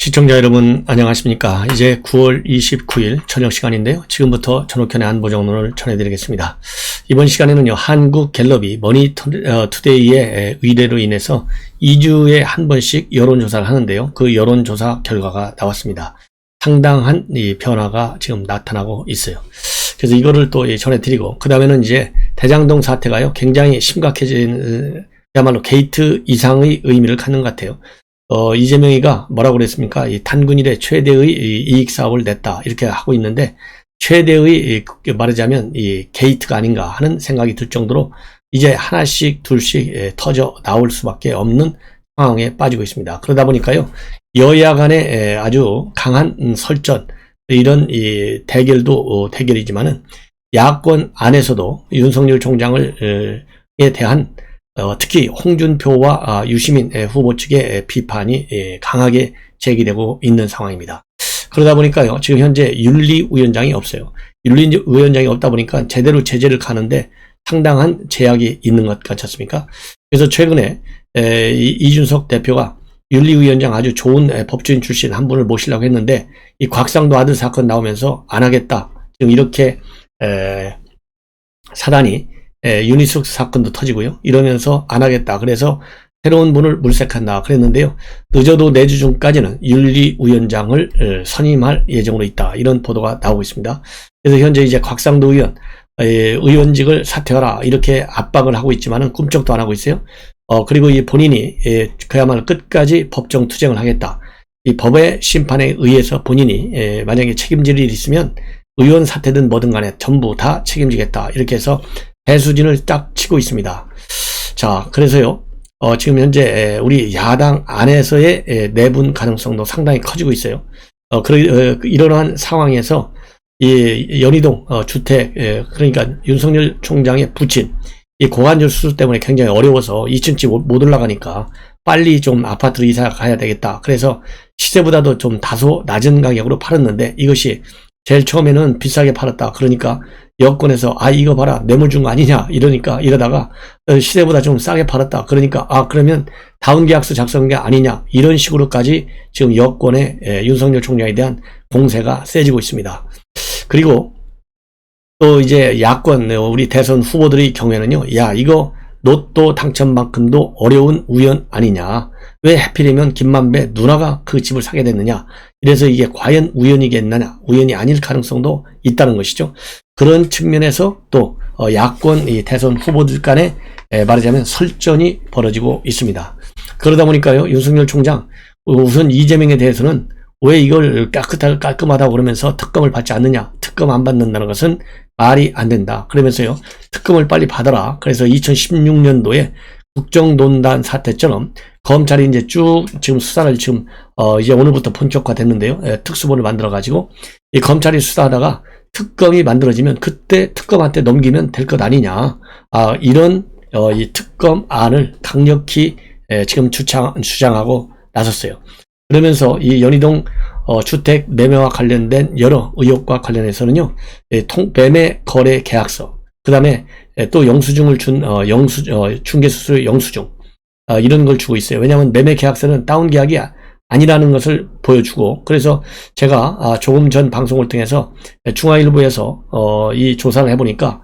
시청자 여러분 안녕하십니까. 이제 9월 29일 저녁 시간인데요. 지금부터 전옥현의 안보정론을 전해드리겠습니다. 이번 시간에는요, 한국 갤럽이 머니투데이의 의뢰로 인해서 2주에 한 번씩 여론조사를 하는데요. 그 여론조사 결과가 나왔습니다. 상당한 이 변화가 지금 나타나고 있어요. 그래서 이거를 또 전해드리고, 그 다음에는 이제 대장동 사태가요, 굉장히 심각해진, 그야말로 게이트 이상의 의미를 갖는 것 같아요. 이재명이가 뭐라고 그랬습니까? 이 단군 이래 최대의 이익 사업을 냈다. 이렇게 하고 있는데, 최대의 말하자면 이 게이트가 아닌가 하는 생각이 들 정도로 이제 하나씩 둘씩 터져 나올 수밖에 없는 상황에 빠지고 있습니다. 그러다 보니까요, 여야 간의 아주 강한 설전, 이런 이 대결도 대결이지만은 야권 안에서도 윤석열 총장을 에 대한 특히 홍준표와 유시민 후보 측의 비판이 강하게 제기되고 있는 상황입니다. 그러다 보니까요, 지금 현재 윤리위원장이 없어요. 윤리위원장이 없다 보니까 제대로 제재를 가는데 상당한 제약이 있는 것 같지 않습니까? 그래서 최근에 이준석 대표가 윤리위원장 아주 좋은 법조인 출신 한 분을 모시려고 했는데, 이 곽상도 아들 사건 나오면서 안 하겠다. 지금 이렇게 사단이 유니스 사건도 터지고요. 이러면서 안 하겠다. 그래서 새로운 분을 물색한다. 그랬는데요. 늦어도 내주 중까지는 윤리위원장을 선임할 예정으로 있다. 이런 보도가 나오고 있습니다. 그래서 현재 이제 곽상도 의원, 의원직을 사퇴하라. 이렇게 압박을 하고 있지만은 꿈쩍도 안 하고 있어요. 그리고 이 본인이 그야말로 끝까지 법정 투쟁을 하겠다. 이 법의 심판에 의해서 본인이 만약에 책임질 일이 있으면 의원 사퇴든 뭐든 간에 전부 다 책임지겠다. 이렇게 해서 배수진을 딱 치고 있습니다. 자, 그래서요, 지금 현재 우리 야당 안에서의 내분 가능성도 상당히 커지고 있어요. 이러한 상황에서 이 연희동 주택, 그러니까 윤석열 총장의 부친, 이 고관절 수술 때문에 굉장히 어려워서 2층집 못 올라가니까 빨리 좀 아파트로 이사 가야 되겠다. 그래서 시세보다도 좀 다소 낮은 가격으로 팔았는데, 이것이 제일 처음에는 비싸게 팔았다. 그러니까 여권에서 이거 봐라, 뇌물 준 거 아니냐 이러다가 시세보다 좀 싸게 팔았다. 그러니까 그러면 다운 계약서 작성한 게 아니냐, 이런 식으로까지 지금 여권의 윤석열 총장에 대한 공세가 세지고 있습니다. 그리고 또 이제 야권 우리 대선 후보들의 경우에는요, 이거 로또 당첨만큼도 어려운 우연 아니냐, 왜 하필이면 김만배 누나가 그 집을 사게 됐느냐, 이래서 이게 과연 우연이겠느냐, 우연이 아닐 가능성도 있다는 것이죠. 그런 측면에서 또 야권 이 대선 후보들 간에 말하자면 설전이 벌어지고 있습니다. 그러다 보니까요, 윤석열 총장 우선 이재명에 대해서는 왜 이걸 깔끔하다고 그러면서 특검을 받지 않느냐, 특검 안 받는다는 것은 말이 안 된다. 그러면서요, 특검을 빨리 받아라. 그래서 2016년도에 국정농단 사태처럼 검찰이 이제 쭉 지금 수사를 지금 이제 오늘부터 본격화됐는데요. 특수본을 만들어가지고 이 검찰이 수사하다가 특검이 만들어지면 그때 특검한테 넘기면 될 것 아니냐. 이런 이 특검 안을 강력히 지금 주장하고 나섰어요. 그러면서 이 연희동 주택 매매와 관련된 여러 의혹과 관련해서는요, 매매 거래 계약서, 그 다음에 또 영수증을 준 중개수수료 영수증, 이런 걸 주고 있어요. 왜냐하면 매매 계약서는 다운 계약이 아니라는 것을 보여주고, 그래서 제가 조금 전 방송을 통해서 중앙일보에서 이 조사를 해보니까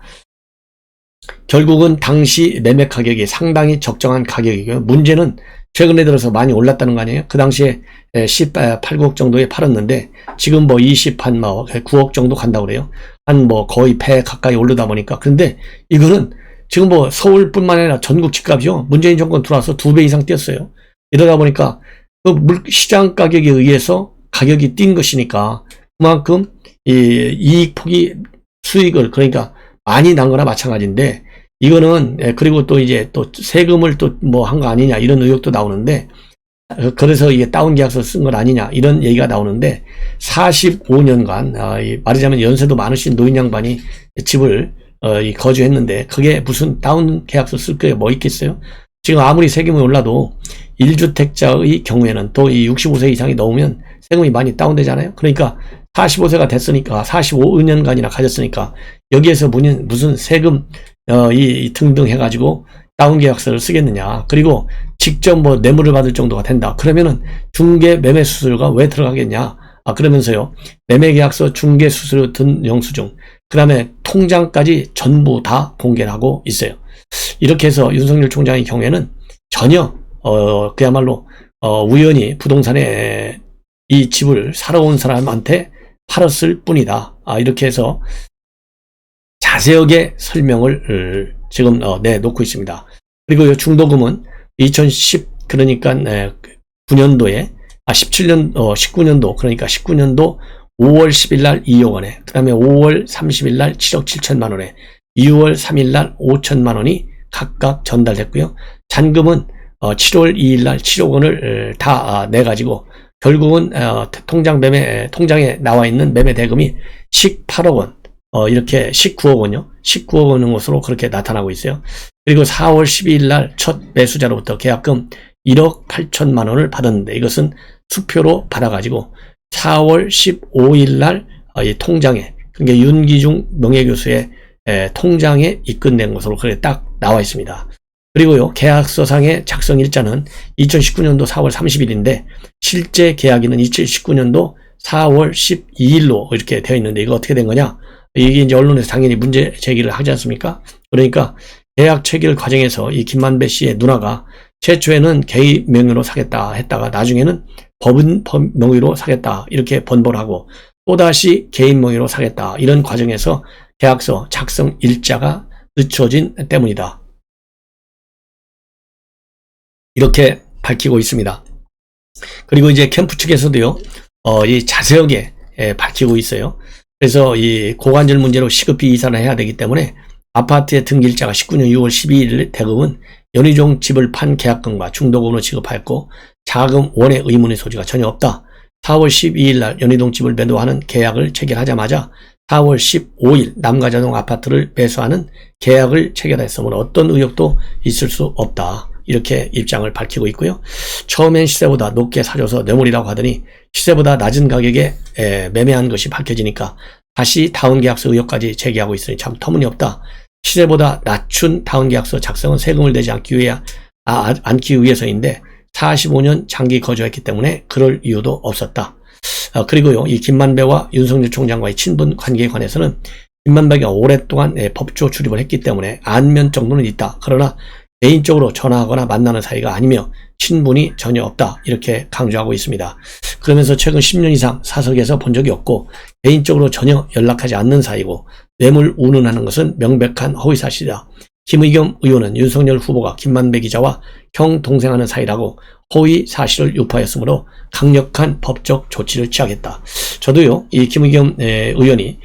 결국은 당시 매매 가격이 상당히 적정한 가격이고요. 문제는 최근에 들어서 많이 올랐다는 거 아니에요? 그 당시에 18억 정도에 팔았는데 지금 뭐 9억 정도 간다고 그래요. 한 뭐 거의 배 가까이 오르다 보니까. 그런데 이거는 지금 뭐 서울뿐만 아니라 전국 집값이요, 문재인 정권 들어와서 2배 이상 뛰었어요. 이러다 보니까 그 시장 가격에 의해서 가격이 뛴 것이니까 그만큼 이 이익 폭이 수익을 그러니까 많이 난 거나 마찬가지인데, 이거는 그리고 또 이제 또 세금을 또 뭐 한 거 아니냐, 이런 의혹도 나오는데, 그래서 이게 다운 계약서 쓴 건 아니냐, 이런 얘기가 나오는데, 45년간 말하자면 연세도 많으신 노인 양반이 집을 거주했는데 그게 무슨 다운 계약서 쓸 게 뭐 있겠어요? 지금 아무리 세금이 올라도 1주택자의 경우에는 또 이 65세 이상이 넘으면 세금이 많이 다운되잖아요. 그러니까 45세가 됐으니까 45년간이나 가졌으니까 여기에서 무슨 세금 등등 해가지고 다운계약서를 쓰겠느냐. 그리고 직접 뭐 뇌물을 받을 정도가 된다. 그러면은 중개 매매 수수료가 왜 들어가겠냐. 그러면서요. 매매계약서 중개 수수료 든 영수증, 그 다음에 통장까지 전부 다 공개를 하고 있어요. 이렇게 해서 윤석열 총장의 경우에는 전혀 그야말로 우연히 부동산에 이 집을 사러 온 사람한테 팔았을 뿐이다. 이렇게 해서 자세하게 설명을 지금 내놓고 있습니다. 그리고 이 중도금은 2010 그러니까 9년도에 19년도 그러니까 19년도 5월 10일 날 2억 원에, 그 다음에 5월 30일 날 7억 7천만 원에, 6월 3일 날 5천만 원이 각각 전달됐고요. 잔금은 7월 2일 날 7억 원을 다 내가지고 결국은 통장에 나와 있는 매매 대금이 18억 원, 이렇게 19억 원요. 19억 원인 것으로 그렇게 나타나고 있어요. 그리고 4월 12일 날 첫 매수자로부터 계약금 1억 8천만 원을 받았는데 이것은 수표로 받아가지고 4월 15일 날 이 통장에, 그러니까 윤기중 명예교수의 통장에 입금된 것으로 그렇게 딱 나와 있습니다. 그리고요, 계약서상의 작성 일자는 2019년도 4월 30일인데 실제 계약일은 2019년도 4월 12일로 이렇게 되어 있는데 이거 어떻게 된 거냐? 이게 이제 언론에서 당연히 문제 제기를 하지 않습니까? 그러니까 계약 체결 과정에서 이 김만배 씨의 누나가 최초에는 개인 명의로 사겠다 했다가 나중에는 법인 명의로 사겠다 이렇게 번복을 하고 또다시 개인 명의로 사겠다 이런 과정에서 계약서 작성 일자가 늦춰진 때문이다. 이렇게 밝히고 있습니다. 그리고 이제 캠프 측에서도요, 이 자세하게 밝히고 있어요. 그래서 이 고관절 문제로 시급히 이사를 해야 되기 때문에 아파트의 등기일자가 19년 6월 12일 대금은 연희종 집을 판 계약금과 중도금으로 지급하였고 자금 원의 의문의 소지가 전혀 없다. 4월 12일 날 연희동 집을 매도하는 계약을 체결하자마자 4월 15일 남가자동 아파트를 매수하는 계약을 체결했으므로 어떤 의혹도 있을 수 없다. 이렇게 입장을 밝히고 있고요. 처음엔 시세보다 높게 사줘서 뇌물이라고 하더니 시세보다 낮은 가격에 매매한 것이 밝혀지니까 다시 다운계약서 의혹까지 제기하고 있으니 참 터무니없다. 시세보다 낮춘 다운계약서 작성은 세금을 내지 않기 위해서인데 45년 장기 거주했기 때문에 그럴 이유도 없었다. 그리고요, 이 김만배와 윤석열 총장과의 친분 관계에 관해서는 김만배가 오랫동안 법조 출입을 했기 때문에 안면 정도는 있다. 그러나 개인적으로 전화하거나 만나는 사이가 아니며 친분이 전혀 없다. 이렇게 강조하고 있습니다. 그러면서 최근 10년 이상 사석에서 본 적이 없고 개인적으로 전혀 연락하지 않는 사이고 뇌물 운운하는 것은 명백한 허위사실이다. 김의겸 의원은 윤석열 후보가 김만배 기자와 형 동생하는 사이라고 허위 사실을 유포하였으므로 강력한 법적 조치를 취하겠다. 저도요, 이 김의겸 의원이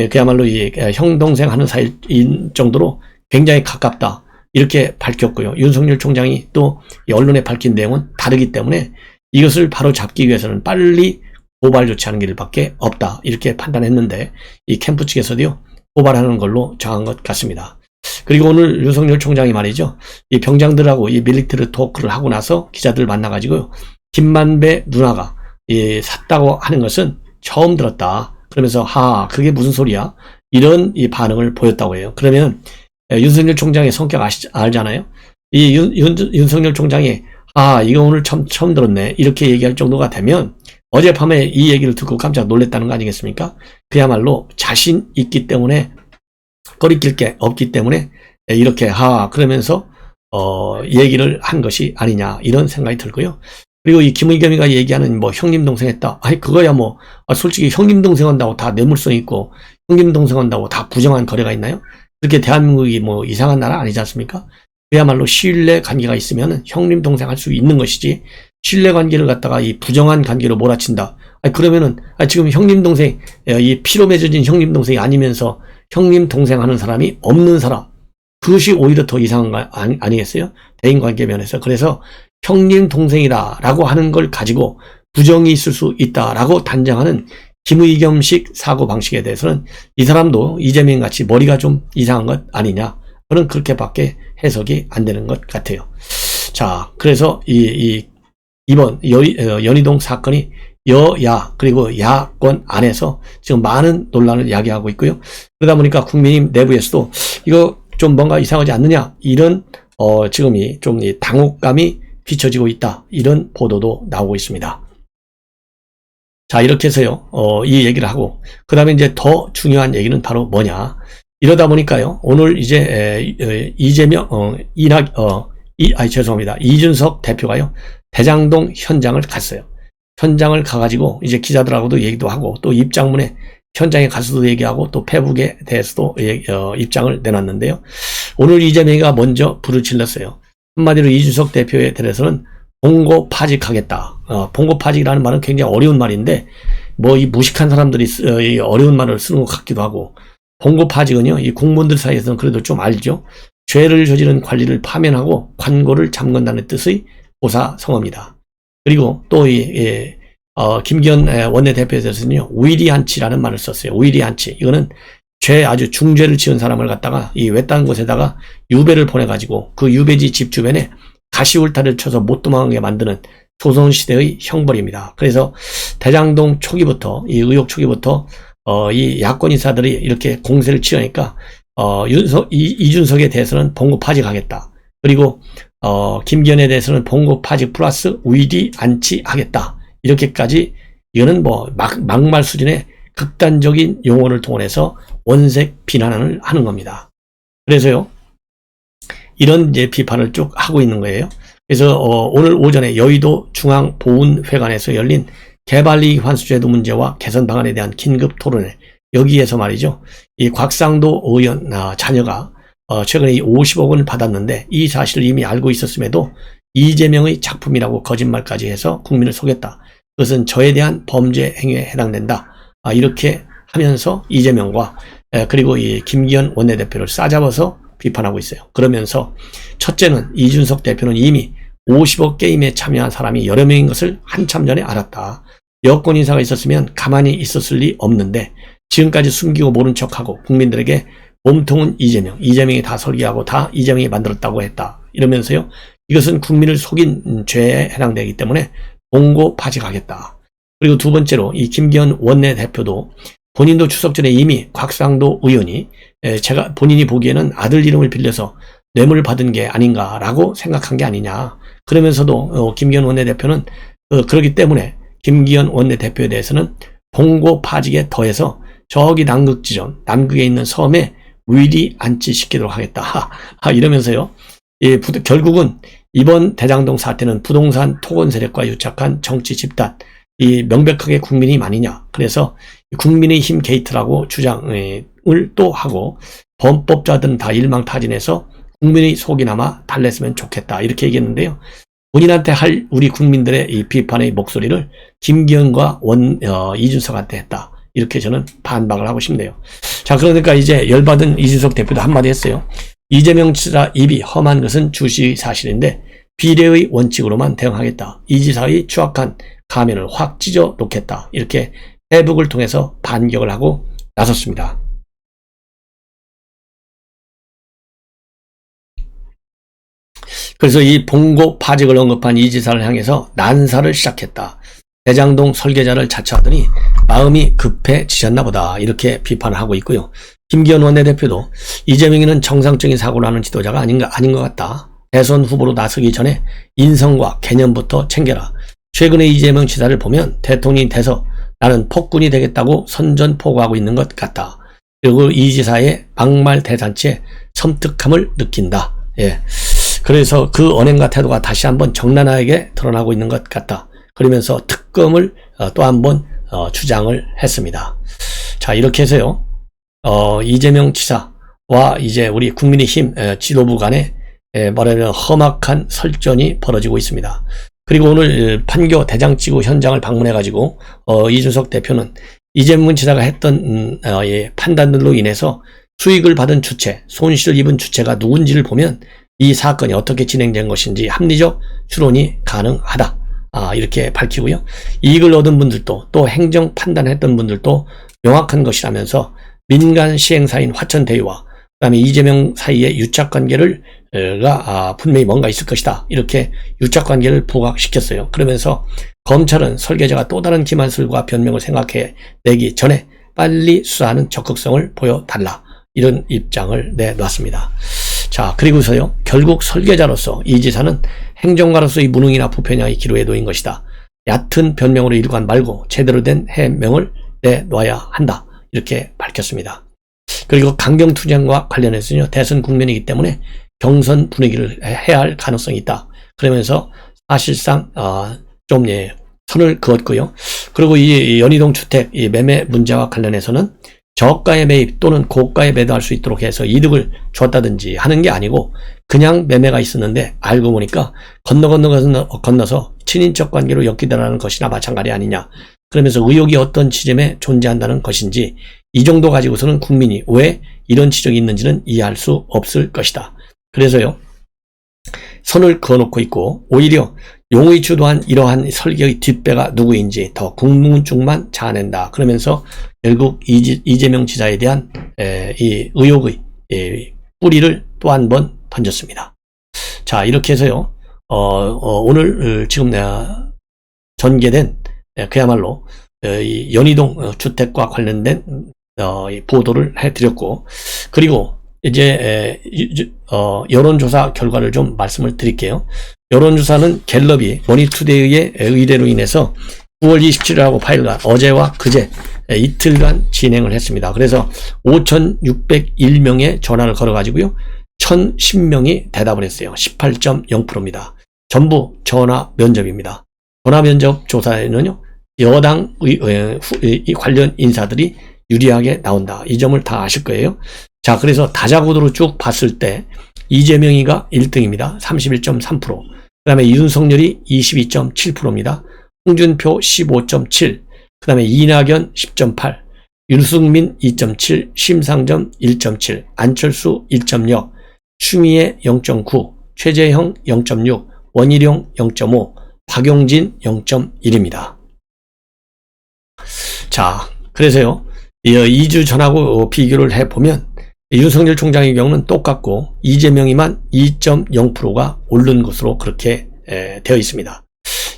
그야말로 이 형 동생 하는 사이인 정도로 굉장히 가깝다. 이렇게 밝혔고요. 윤석열 총장이 또 언론에 밝힌 내용은 다르기 때문에 이것을 바로 잡기 위해서는 빨리 고발 조치하는 길밖에 없다. 이렇게 판단했는데 이 캠프 측에서도요, 고발하는 걸로 정한 것 같습니다. 그리고 오늘 윤석열 총장이 말이죠, 이 병장들하고 이 밀리터리 토크를 하고 나서 기자들 만나가지고요, 김만배 누나가 샀다고 하는 것은 처음 들었다. 그러면서 그게 무슨 소리야? 이런 이 반응을 보였다고 해요. 그러면 윤석열 총장의 성격 알잖아요. 이 윤석열 총장이 이거 오늘 처음 들었네 이렇게 얘기할 정도가 되면 어젯밤에 이 얘기를 듣고 깜짝 놀랐다는 거 아니겠습니까? 그야말로 자신 있기 때문에 꺼리낄 게 없기 때문에 이렇게 그러면서 얘기를 한 것이 아니냐 이런 생각이 들고요. 그리고 이 김의겸이가 얘기하는 뭐 형님 동생 했다. 그거야 뭐 솔직히 형님 동생 한다고 다 뇌물성 있고 형님 동생 한다고 다 부정한 거래가 있나요? 그렇게 대한민국이 뭐 이상한 나라 아니지 않습니까? 그야말로 신뢰 관계가 있으면 형님 동생 할 수 있는 것이지 신뢰 관계를 갖다가 이 부정한 관계로 몰아친다. 그러면은 지금 형님 동생 이 피로 맺어진 형님 동생이 아니면서 형님 동생 하는 사람이 없는 사람, 그것이 오히려 더 이상한 거 아니겠어요? 대인관계 면에서. 그래서 형님 동생이다 라고 하는 걸 가지고 부정이 있을 수 있다 라고 단정하는 김의겸식 사고방식에 대해서는 이 사람도 이재명 같이 머리가 좀 이상한 것 아니냐, 저는 그렇게밖에 해석이 안 되는 것 같아요. 자, 그래서 이번 연희동 사건이 여야 그리고 야권 안에서 지금 많은 논란을 야기하고 있고요. 그러다 보니까 국민의힘 내부에서도 이거 좀 뭔가 이상하지 않느냐 이런 지금이 좀 당혹감이 비춰지고 있다. 이런 보도도 나오고 있습니다. 자, 이렇게 해서요, 이 얘기를 하고, 그 다음에 이제 더 중요한 얘기는 바로 뭐냐. 이러다 보니까요, 오늘 이제, 죄송합니다. 이준석 대표가요, 대장동 현장을 갔어요. 현장을 가가지고, 이제 기자들하고도 얘기도 하고, 또 입장문에 현장에 가서도 얘기하고, 또 페북에 대해서도 입장을 내놨는데요. 오늘 이재명이가 먼저 불을 질렀어요. 한마디로 이준석 대표에 대해서는 봉고파직하겠다. 봉고파직이라는 말은 굉장히 어려운 말인데, 뭐 이 무식한 사람들이 이 어려운 말을 쓰는 것 같기도 하고, 봉고파직은요, 이 공무원들 사이에서는 그래도 좀 알죠. 죄를 저지른 관리를 파면하고 관고를 잠근다는 뜻의 보사성어입니다. 그리고 또 김기현 원내대표에 대해서는요, 우일이한치라는 말을 썼어요. 우일이한치. 이거는 아주 중죄를 지은 사람을 갖다가 이 외딴 곳에다가 유배를 보내가지고 그 유배지 집 주변에 가시울타를 쳐서 못 도망가게 만드는 조선시대의 형벌입니다. 그래서 대장동 초기부터, 이 의혹 초기부터, 이 야권 인사들이 이렇게 공세를 치려니까, 이준석에 대해서는 봉고파직하겠다. 그리고, 김기현에 대해서는 봉고파직 플러스 우일이 안치하겠다. 이렇게까지, 이거는 뭐, 막말 수준의 극단적인 용어를 동원해서 원색 비난을 하는 겁니다. 그래서요, 이런 이제 비판을 쭉 하고 있는 거예요. 그래서 오늘 오전에 여의도 중앙보훈회관에서 열린 개발이익 환수제도 문제와 개선 방안에 대한 긴급 토론회, 여기에서 말이죠, 이 곽상도 의원 자녀가 최근에 50억 원을 받았는데 이 사실을 이미 알고 있었음에도 이재명의 작품이라고 거짓말까지 해서 국민을 속였다. 그것은 저에 대한 범죄 행위에 해당된다. 이렇게 하면서 이재명과 그리고 이 김기현 원내대표를 싸잡아서 비판하고 있어요. 그러면서 첫째는 이준석 대표는 이미 50억 게임에 참여한 사람이 여러 명인 것을 한참 전에 알았다. 여권 인사가 있었으면 가만히 있었을 리 없는데 지금까지 숨기고 모른 척하고 국민들에게 몸통은 이재명이 다 설계하고 다 이재명이 만들었다고 했다. 이러면서요, 이것은 국민을 속인 죄에 해당되기 때문에 봉고파직하겠다. 그리고 두 번째로 이 김기현 원내대표도 본인도 추석 전에 이미 곽상도 의원이 본인이 보기에는 아들 이름을 빌려서 뇌물을 받은 게 아닌가라고 생각한 게 아니냐. 그러면서도 김기현 원내대표는 그렇기 때문에 김기현 원내대표에 대해서는 봉고파직에 더해서 저기 남극에 있는 섬에 위리 안치시키도록 하겠다. 이러면서요, 결국은 이번 대장동 사태는 부동산 토건 세력과 유착한 정치 집단, 이 명백하게 국민의힘 아니냐. 그래서 국민의힘 게이트라고 주장을 또 하고 범법자들은 다 일망타진해서 국민의 속이나마 달랬으면 좋겠다. 이렇게 얘기했는데요. 본인한테 할 우리 국민들의 이 비판의 목소리를 김기현과 이준석한테 했다. 이렇게 저는 반박을 하고 싶네요. 자, 그러니까 이제 열받은 이준석 대표도 한마디 했어요. 이재명 지사 입이 험한 것은 주시 사실인데 비례의 원칙으로만 대응하겠다. 이 지사의 추악한 가면을 확 찢어 놓겠다. 이렇게 페북을 통해서 반격을 하고 나섰습니다. 그래서 이 봉고파직을 언급한 이 지사를 향해서 난사를 시작했다. 대장동 설계자를 자처하더니 마음이 급해지셨나 보다. 이렇게 비판을 하고 있고요. 김기현 원내대표도 이재명이는 정상적인 사고를 하는 지도자가 아닌 것 같다. 대선 후보로 나서기 전에 인성과 개념부터 챙겨라. 최근에 이재명 지사를 보면 대통령이 돼서 나는 폭군이 되겠다고 선전포고하고 있는 것 같다. 그리고 이 지사의 막말 대잔치에 섬뜩함을 느낀다. 예. 그래서 그 언행과 태도가 다시 한번 정난하게 드러나고 있는 것 같다. 그러면서 특검을 또 한번 주장을 했습니다. 자, 이렇게 해서요, 이재명 지사와 이제 우리 국민의힘 지도부 간에 말하자면 험악한 설전이 벌어지고 있습니다. 그리고 오늘 판교 대장지구 현장을 방문해가지고 이준석 대표는 이재명 지사가 했던 판단들로 인해서 수익을 받은 주체, 손실을 입은 주체가 누군지를 보면 이 사건이 어떻게 진행된 것인지 합리적 추론이 가능하다. 이렇게 밝히고요. 이익을 얻은 분들도 또 행정 판단했던 분들도 명확한 것이라면서 민간 시행사인 화천대유와 그다음에 이재명 사이의 유착관계를 분명히 뭔가 있을 것이다. 이렇게 유착관계를 부각시켰어요. 그러면서 검찰은 설계자가 또 다른 기만술과 변명을 생각해내기 전에 빨리 수사하는 적극성을 보여달라. 이런 입장을 내놨습니다. 자, 자, 그리고서요, 결국 설계자로서 이 지사는 행정가로서의 무능이나 부패냐의 기로에 놓인 것이다. 얕은 변명으로 일관 말고 제대로 된 해명을 내놔야 한다. 이렇게 밝혔습니다. 그리고 강경투쟁과 관련해서는요, 대선 국면이기 때문에 경선 분위기를 해야 할 가능성이 있다. 그러면서 사실상 좀 선을 그었고요. 그리고 이 연희동 주택 이 매매 문제와 관련해서는 저가에 매입 또는 고가에 매도할 수 있도록 해서 이득을 줬다든지 하는 게 아니고 그냥 매매가 있었는데 알고 보니까 건너서 친인척 관계로 엮이더라는 것이나 마찬가지 아니냐. 그러면서 의혹이 어떤 지점에 존재한다는 것인지 이 정도 가지고서는 국민이 왜 이런 지적이 있는지는 이해할 수 없을 것이다. 그래서요, 선을 그어놓고 있고 오히려 용의 주도한 이러한 설계의 뒷배가 누구인지 더 궁금증만 자아낸다. 그러면서 결국 이재명 지사에 대한 이 의혹의 뿌리를 또 한 번 던졌습니다. 자, 이렇게 해서요, 오늘 지금 전개된 그야말로 이 연희동 주택과 관련된 보도를 해드렸고, 그리고 이제 여론조사 결과를 좀 말씀을 드릴게요. 여론조사는 갤럽이 머니투데이의 의뢰로 인해서 9월 27일하고 8일간 어제와 그제 이틀간 진행을 했습니다. 그래서 5,601명의 전화를 걸어가지고요, 1,010명이 대답을 했어요. 18.0%입니다. 전부 전화 면접입니다. 전화 면접 조사에는요, 여당 관련 인사들이 유리하게 나온다. 이 점을 다 아실 거예요. 자, 그래서 다자구도로 쭉 봤을 때 이재명이가 1등입니다. 31.3%. 그 다음에 윤석열이 22.7%입니다. 홍준표 15.7%. 그 다음에 이낙연 10.8%. 윤승민 2.7%. 심상정 1.7%. 안철수 1.0%. 추미애 0.9%. 최재형 0.6%. 원희룡 0.5%. 박용진 0.1%입니다. 자, 그래서요, 2주 전하고 비교를 해보면 윤석열 총장의 경우는 똑같고 이재명이만 2.0%가 오른 것으로 그렇게 되어 있습니다.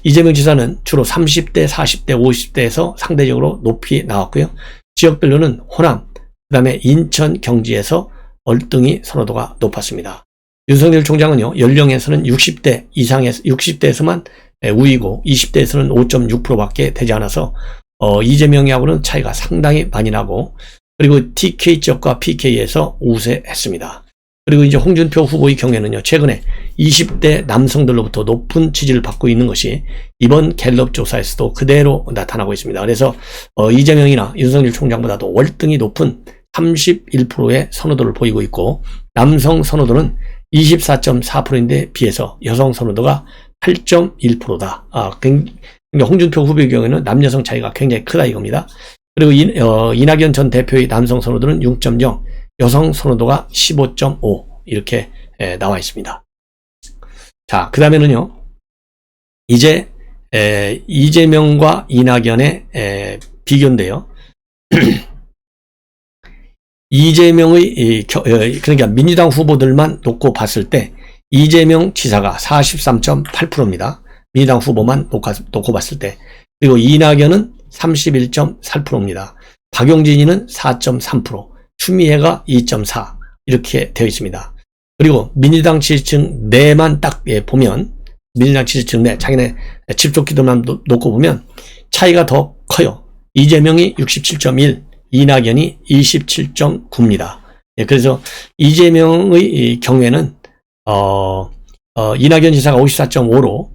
이재명 지사는 주로 30대, 40대, 50대에서 상대적으로 높이 나왔고요. 지역별로는 호남, 그 다음에 인천, 경기에서 월등히 선호도가 높았습니다. 윤석열 총장은요, 연령에서는 60대 이상에서 60대에서만 우위고 20대에서는 5.6%밖에 되지 않아서 이재명하고는 차이가 상당히 많이 나고, 그리고 TK 지역과 PK에서 우세했습니다. 그리고 이제 홍준표 후보의 경우에는요, 최근에 20대 남성들로부터 높은 지지를 받고 있는 것이 이번 갤럽 조사에서도 그대로 나타나고 있습니다. 그래서 이재명이나 윤석열 총장보다도 월등히 높은 31%의 선호도를 보이고 있고, 남성 선호도는 24.4%인데 비해서 여성 선호도가 8.1%다. 그러니까 홍준표 후보의 경우에는 남여성 차이가 굉장히 크다 이겁니다. 그리고 이낙연 전 대표의 남성 선호도는 6.0, 여성 선호도가 15.5 이렇게 나와 있습니다. 자, 그 다음에는요, 이제 이재명과 이낙연의 비교인데요. 이재명의 그러니까 민주당 후보들만 놓고 봤을 때 이재명 지사가 43.8%입니다. 민주당 후보만 놓고 봤을 때. 그리고 이낙연은 31.4%입니다. 박용진이는 4.3%, 추미애가 2.4% 이렇게 되어 있습니다. 그리고 민주당 지지층 내만 딱 보면, 민주당 지지층 내 자기네 집속기들만 놓고 보면 차이가 더 커요. 이재명이 67.1, 이낙연이 27.9입니다. 그래서 이재명의 경우에는 이낙연 지사가 54.5로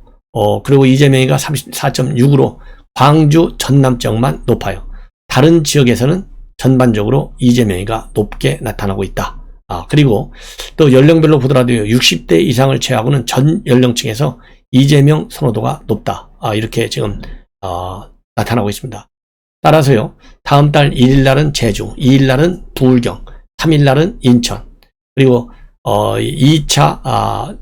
그리고 이재명이가 34.6으로 광주, 전남 지역만 높아요. 다른 지역에서는 전반적으로 이재명이가 높게 나타나고 있다. 그리고 또 연령별로 보더라도 60대 이상을 제외하고는 전 연령층에서 이재명 선호도가 높다. 이렇게 지금 나타나고 있습니다. 따라서요, 다음 달 1일 날은 제주, 2일 날은 부울경, 3일 날은 인천, 그리고 2차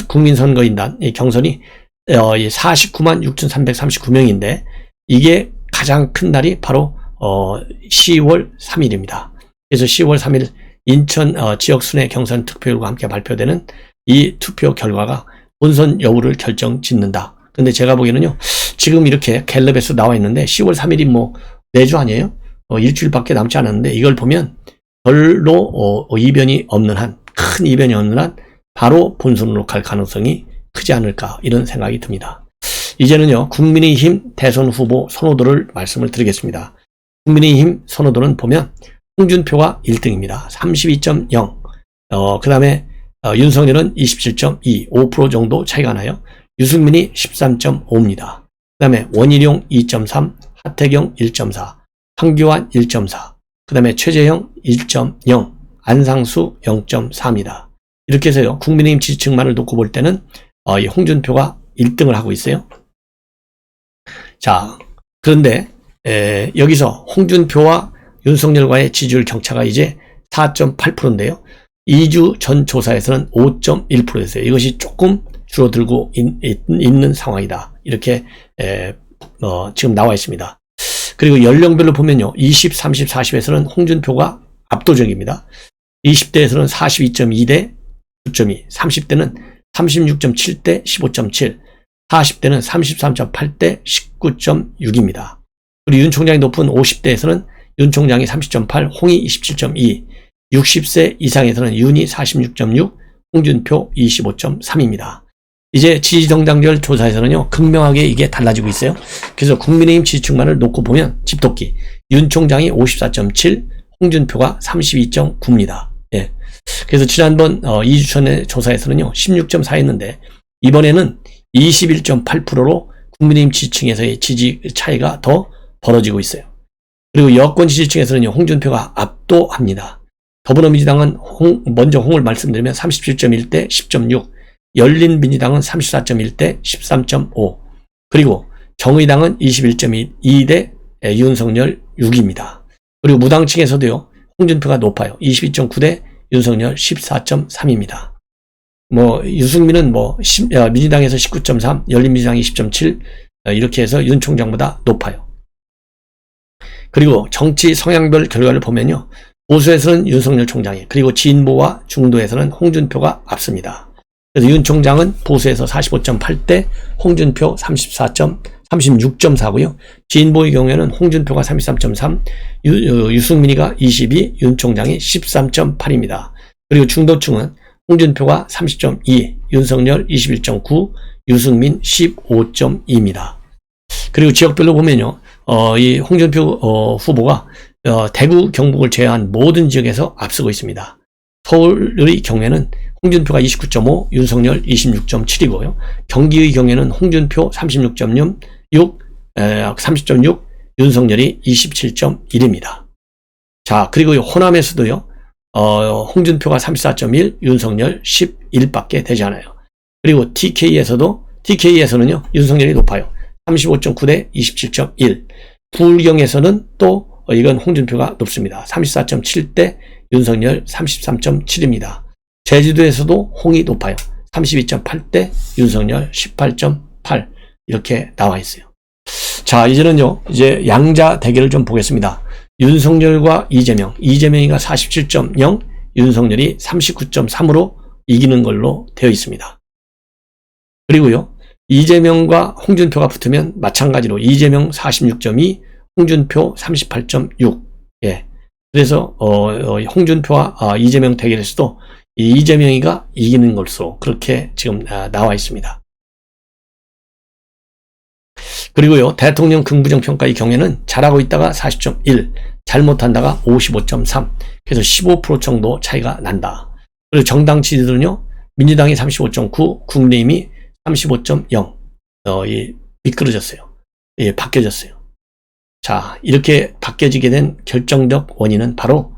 국민선거인단 경선이 496,339명인데 6,339명인데 이게 가장 큰 날이 바로 10월 3일입니다. 그래서 10월 3일 인천 지역 순회 경선 투표율과 함께 발표되는 이 투표 결과가 본선 여부를 결정짓는다. 근데 제가 보기에는요, 지금 이렇게 갤럽에서 나와 있는데 10월 3일이 뭐 내주 아니에요? 일주일밖에 남지 않았는데 이걸 보면 별로 이변이 없는 한 큰 이변이 없는 한 바로 본선으로 갈 가능성이 크지 않을까 이런 생각이 듭니다. 이제는요 국민의힘 대선 후보 선호도를 말씀을 드리겠습니다. 국민의힘 선호도는 보면 홍준표가 1등입니다. 32.0. 그 다음에 윤석열은 27.2, 5% 정도 차이가 나요. 유승민이 13.5입니다. 그 다음에 원희룡 2.3, 하태경 1.4, 황교안 1.4, 그 다음에 최재형 1.0, 안상수 0.4입니다. 이렇게 해서요 국민의힘 지지층만을 놓고 볼 때는 이 홍준표가 1등을 하고 있어요. 자, 그런데 여기서 홍준표와 윤석열과의 지지율 격차가 이제 4.8%인데요. 2주 전 조사에서는 5.1%였어요. 이것이 조금 줄어들고 있는 상황이다. 이렇게 지금 나와 있습니다. 그리고 연령별로 보면요. 20, 30, 40에서는 홍준표가 압도적입니다. 20대에서는 42.2대 9.2, 30대는 36.7대 15.7, 40대는 33.8대 19.6입니다. 그리고 윤 총장이 높은 50대에서는 윤 총장이 30.8, 홍이 27.2, 60세 이상에서는 윤이 46.6, 홍준표 25.3입니다. 이제 지지정당별 조사에서는요, 극명하게 이게 달라지고 있어요. 그래서 국민의힘 지지층만을 놓고 보면 집토끼, 윤 총장이 54.7, 홍준표가 32.9입니다. 예. 그래서 지난번 2주 전의 조사에서는요, 16.4였는데, 이번에는 21.8%로 국민의힘 지지층에서의 지지 차이가 더 벌어지고 있어요. 그리고 여권 지지층에서는요, 홍준표가 압도합니다. 더불어민주당은 먼저 홍을 말씀드리면 37.1대 10.6, 열린민주당은 34.1대 13.5, 그리고 정의당은 21.2대 윤석열 6입니다. 그리고 무당층에서도요, 홍준표가 높아요. 22.9대 윤석열 14.3입니다. 유승민은 민주당에서 19.3, 열린민주당이 10.7, 이렇게 해서 윤 총장보다 높아요. 그리고 정치 성향별 결과를 보면요, 보수에서는 윤석열 총장이, 그리고 진보와 중도에서는 홍준표가 앞섭니다. 그래서 윤 총장은 보수에서 45.8대, 홍준표 36.4고요. 진보의 경우에는 홍준표가 33.3, 유승민이가 22, 윤 총장이 13.8입니다. 그리고 중도층은 홍준표가 30.2, 윤석열 21.9, 유승민 15.2입니다. 그리고 지역별로 보면요, 이 홍준표 후보가 대구, 경북을 제외한 모든 지역에서 앞서고 있습니다. 서울의 경우에는 홍준표가 29.5, 윤석열 26.7이고요. 경기의 경우에는 홍준표 30.6, 윤석열이 27.1입니다. 자, 그리고 호남에서도요, 홍준표가 34.1, 윤석열 11밖에 되지 않아요. 그리고 TK에서는요, 윤석열이 높아요. 35.9대 27.1. 부울경에서는 또 이건 홍준표가 높습니다. 34.7대 윤석열 33.7입니다. 제주도에서도 홍이 높아요. 32.8대 윤석열 18.8 이렇게 나와 있어요. 자, 이제는요, 이제 양자 대결을 좀 보겠습니다. 윤석열과 이재명이가 47.0, 윤석열이 39.3으로 이기는 걸로 되어 있습니다. 그리고요, 이재명과 홍준표가 붙으면 마찬가지로 이재명 46.2, 홍준표 38.6. 예. 그래서 홍준표와 이재명 대결에서도 이재명이가 이기는 것으로 그렇게 지금 나와 있습니다. 그리고요, 대통령 긍부정 평가의 경우에는 잘하고 있다가 40.1, 잘못한다가 55.3, 그래서 15% 정도 차이가 난다. 그리고 정당 지지들은요, 민주당이 35.9, 국민의힘이 35.0, 미끄러졌어요. 예, 바뀌어졌어요. 자, 이렇게 바뀌어지게 된 결정적 원인은 바로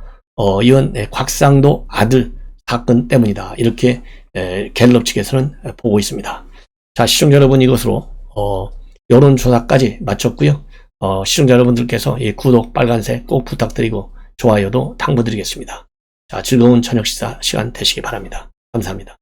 이번 곽상도 아들 사건 때문이다. 이렇게 갤럽 측에서는 보고 있습니다. 자, 시청자 여러분, 이것으로 여론조사까지 마쳤고요. 시청자 여러분들께서 이 구독 빨간색 꼭 부탁드리고 좋아요도 당부드리겠습니다. 자, 즐거운 저녁 식사 시간 되시기 바랍니다. 감사합니다.